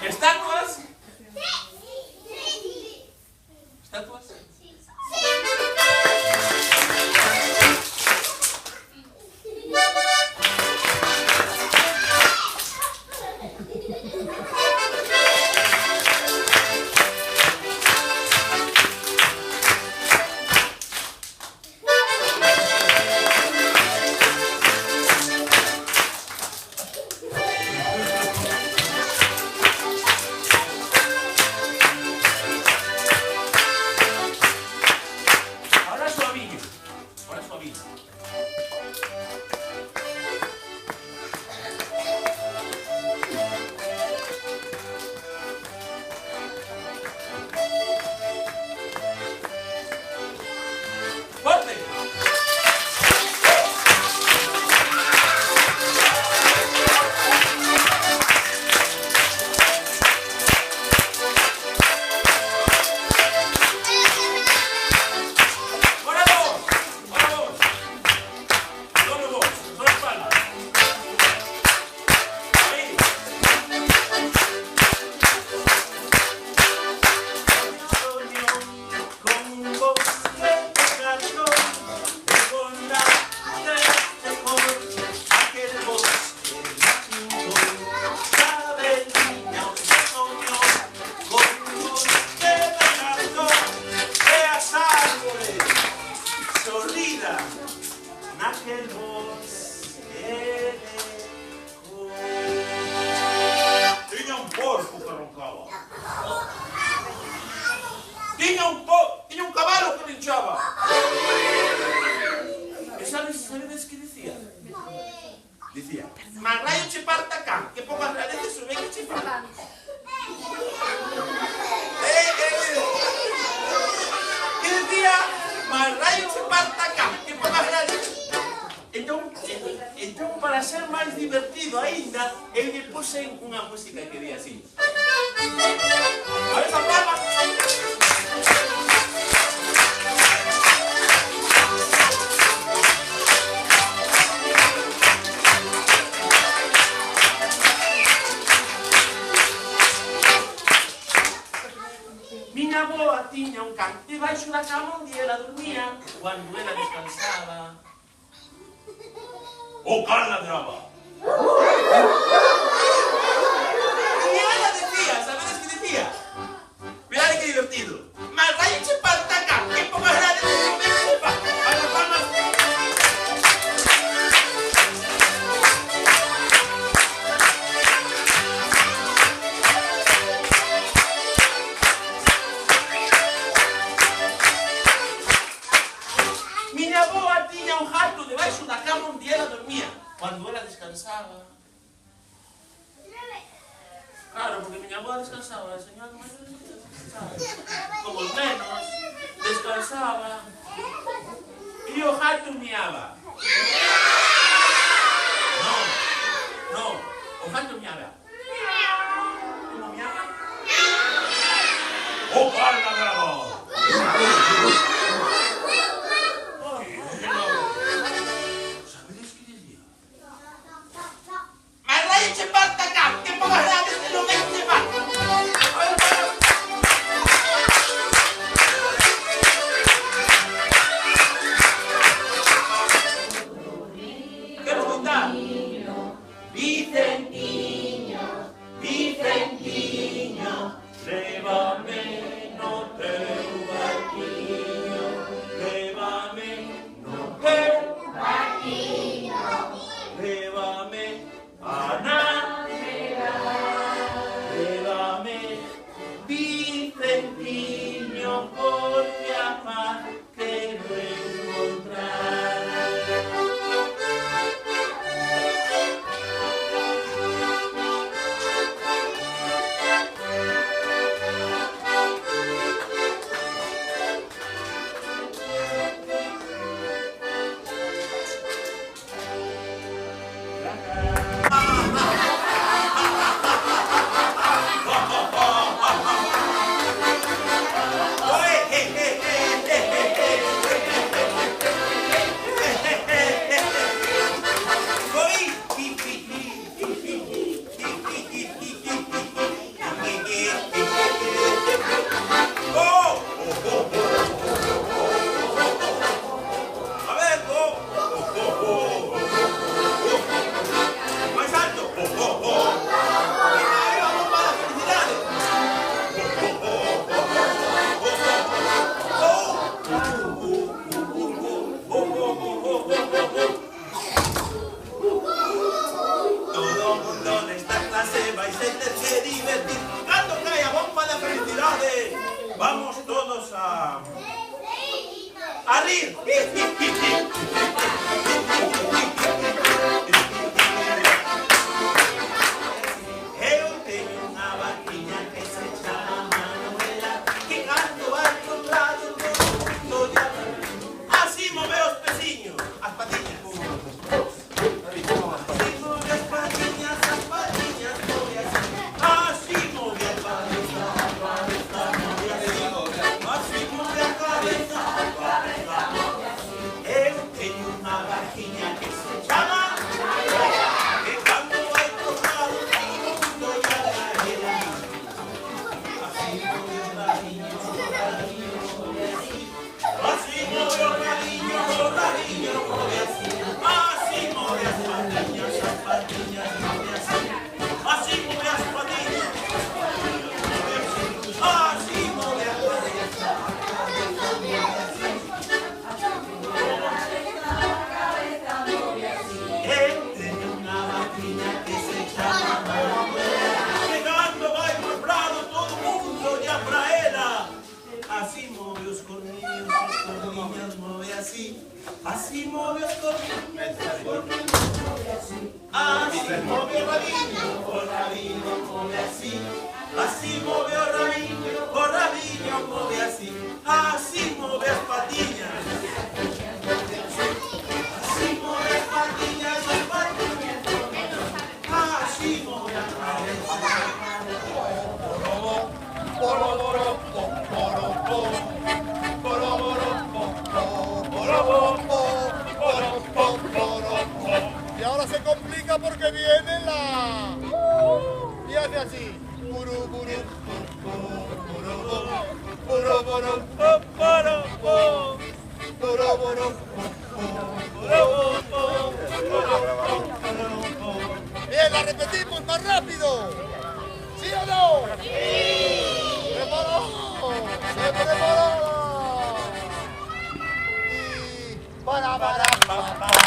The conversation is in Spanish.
¿Estatuas? ¿Estatuas? Ahora suavillo. Ahora suavillo. ¡Fuerte! ¡Ahora vos! ¡Ahora vos! Solo vos, solo palmas. Ahí. Soñó con vos de canto, con la de mejor, aquel bosque mágico. Sabe el niño que soñó con vos de canto, veas árboles, solida, aquel bosque lejos. Tiña un porco que roncaba. Tiña un caballo que linchaba. ¿Y sabes qué decía? Decía, más rayo che parta acá, que pocas raíces suben que che parta. ¿Qué decía? Más rayo che parta acá, que pocas raíces. Entón, para ser máis divertido aínda, eu lle puse unha música que di así. A ver esa palma. Miña avoa tiña un can debaixo da cama onde ela dormía cando ela descansaba. O can ladraba. E ela decía, sabedes que decía? Mirad que divertido. Mas raio che parta acá, que pocas raíces non me sepa. A las palmas. Miña avoa tiña un gato debaixo da cama onde ela dormía cando ela descansaba. Claro, porque miña avoa descansaba, a señora mayor descansaba. Como os menos, descansaba. E o gato miaba. No, o gato miaba. Como miaba? O can ladraba. ¿Sabedes qué decía? Más rayo che parta acá, que pocas raíces non me sepa. Quero escutar. Vicentinho, a rir. Así movió el así movió Raviño, mueve así. Así movió Raviño, mueve así. Así mueve las patiñas. Así mueve las patiñas, las patiñas. Así mueve la cabeza. Y ahora se complica porque viene la... Y hace así. Bien, la repetimos más rápido. ¿Sí o no? ¡Sí! ¡Preparado! ¡Se preparó! Y... para.